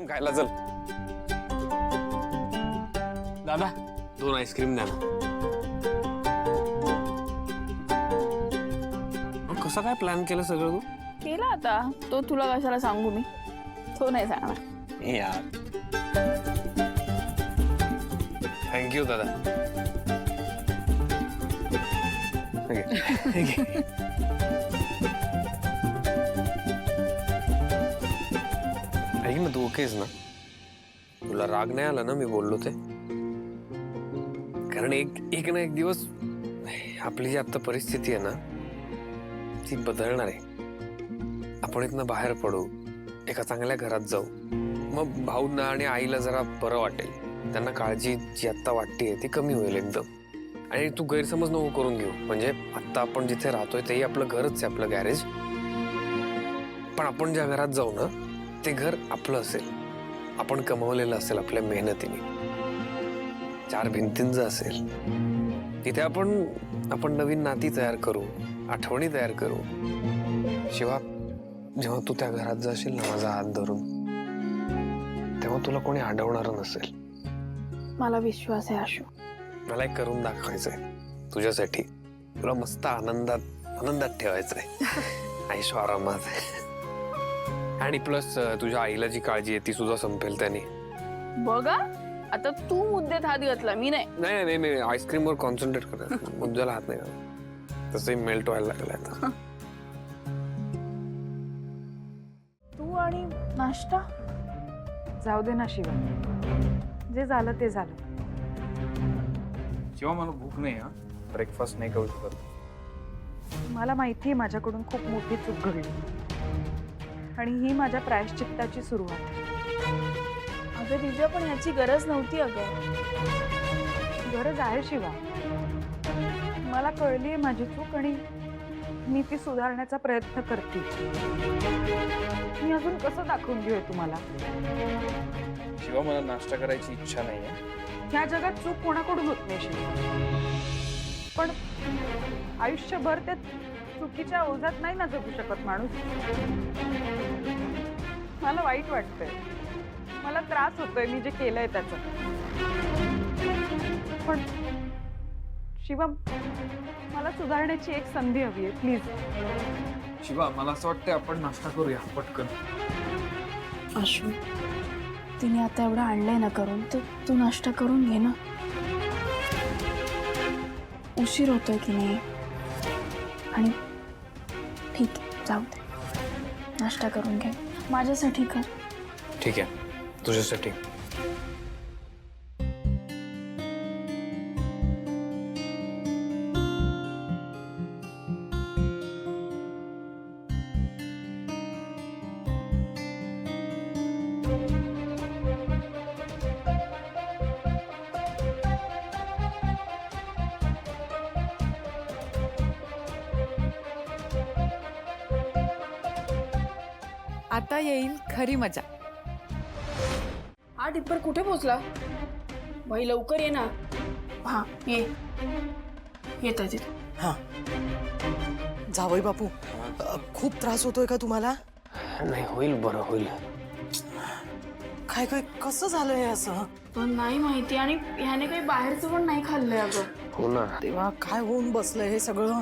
खायला चल. दादा 2 आईस्क्रीम द्या ना. कसं काय प्लॅन केलं सगळं तू? केला आता तो, तुला कशाला सांगू मी, तो नाही सांगणार. यार थँक्यू दादा. ऐक ना, तू ओकेस ना? तुला राग नाही आला ना मी बोललो ते? कारण एक ना एक दिवस आपली जी आता परिस्थिती आहे ना ती बदलणार आहे. आपण इथनं बाहेर पडू, एका चांगल्या घरात जाऊ, मग भाऊंना आणि आईला जरा बरं वाटेल. त्यांना काळजी जी आत्ता वाटते ती कमी होईल एकदम. आणि तू गैरसमज नको करून घेऊ. म्हणजे आत्ता आपण जिथे राहतोय तेही आपलं घरच आहे, आपलं गॅरेज. पण आपण ज्या घरात जाऊ ना ते घर आपलं असेल, आपण कमवलेलं असेल आपल्या मेहनतीने, 4 भिंतींचं असेल. तिथे आपण नवीन नाती तयार करू, आठवणी तयार करू. शिवा, जेव्हा तू त्या घरात जाशील ना माझा हात धरून, तेव्हा तुला कोणी अडवणार नसेल. मला विश्वास आहे आशू. मला एक करून दाखवायचंय तुझ्यासाठी. तुला मस्त आनंदात ठेवायचंय. ऐशो आरामात. आणि प्लस तुझ्या आईला जी काळजी आहे ती सुद्धा संपेल त्याने. बघा आता तू मुद्द्यात हात घातला, मी नाही. नाही मी आईस्क्रीम वर कॉन्सन्ट्रेट कर. मुद्द्याला हात नाही घालत. तसंही मेल्ट व्हायला लागलाय आता. तू आणि नाश्ता जाऊ दे ना शिवा, जे झालं ते झालं. शिवा मला भूक नाही. ब्रेकफास्ट नाही करू शकत. मला माहिती आहे माझ्याकडून खूप मोठी चूक घडली आणि ही माझ्या प्रायश्चित्ताची सुरुवात आहे. अगं दिव्या, पण याची गरज नव्हती. अगं गरज आहे शिवा. मला कळली आहे माझी चूक आणि मी ती सुधारण्याचा प्रयत्न करते. मी अजून कसं दाखवून घेऊ तुम्हाला? शिवा मला नाश्ता करायची इच्छा नाही आहे. ह्या जगात चूक कोणाकडून होत नाही शिवा. पण आयुष्यभर त्या चुकीच्या ओझात नाही ना जगू शकत माणूस. मला वाईट वाटतंय, मला त्रास होतोय मी जे केलंय त्याचा. पण शिवा, मला सुधारण्याची एक संधी हवी आहे, प्लीज. शिवा मला असं वाटतं आपण नाश्ता करूया पटकन. आशू, तिने आता एवढं आणलंय ना करून, तर तू नाश्ता करून घे ना. उशीर होतोय की नाही. आणि ठीक आहे, जाऊ दे, नाश्ता करून घे. माझ्यासाठी कर. ठीक आहे, तुझ्यासाठी. आता येईल खरी मजा. हा टिप्पर कुठे पोहोचला? भाई लवकर ये ना. हा ये, येत आहे. हा जावई बापू, खूप त्रास होतोय का तुम्हाला? नाही, होईल, बरं होईल. काय काय कसं झालंय असं? पण नाही माहिती. आणि ह्याने काही बाहेरचं पण नाही खाल्लंय. अगं हो ना. तेव्हा काय होऊन बसलंय हे सगळं?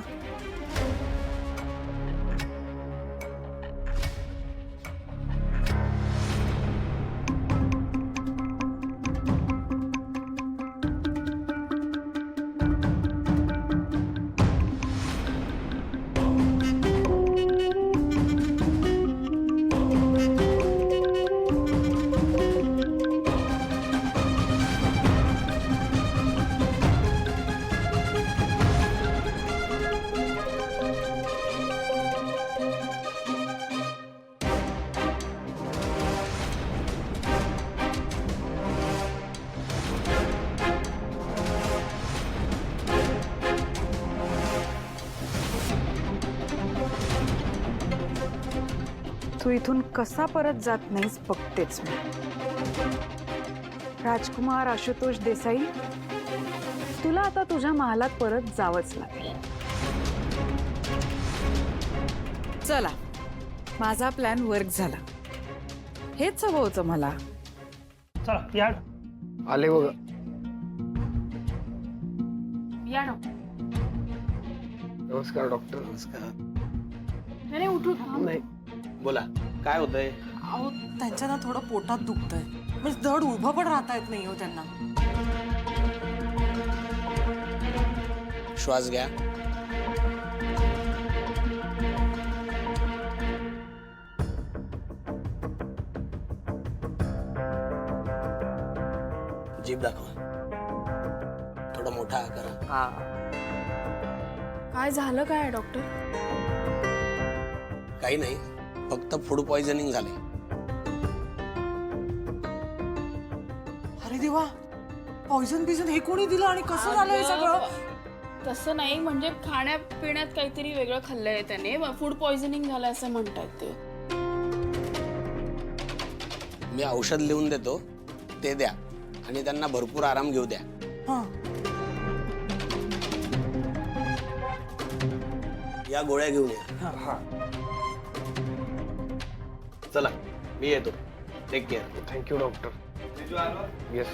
तू इथून कसा परत जात नाहीस बघतेच मी. राजकुमार आशुतोष देसाई, तुला आता तुझ्या महालात परत जावंच लागेल. चला, माझा प्लॅन वर्क झाला. हेच हवं होतं मला. चला या आले बघा. या डॉक्टर. नमस्कार डॉक्टर. नमस्कार. नाही उठू नाही बोला काय होतंय? अहो त्यांच्या ना थोडं पोटात दुखतंय, म्हणजे धड उभं पण राहता येत नाही हो त्यांना. श्वास घ्या. जीभ दाखवा. थोडा मोठा आकार. काय झालं काय डॉक्टर? काही नाही, फक्त फूड पॉइझनिंग झाले. अरे देवा, पॉइझन बिझन हे कोणी दिलं आणि कसं झालं हे सगळं? तसं नाही, म्हणजे खाण्यापिण्यात काहीतरी वेगळं खाल्लंय त्याने, फूड पॉइझनिंग झालं असं म्हणतायत ते. मी औषध लिहून देतो, ते द्या आणि त्यांना भरपूर आराम घेऊ द्या. हां. या गोळ्या घेऊन या. हा. चला मी येतो. Take care. Thank you doctor. Yes.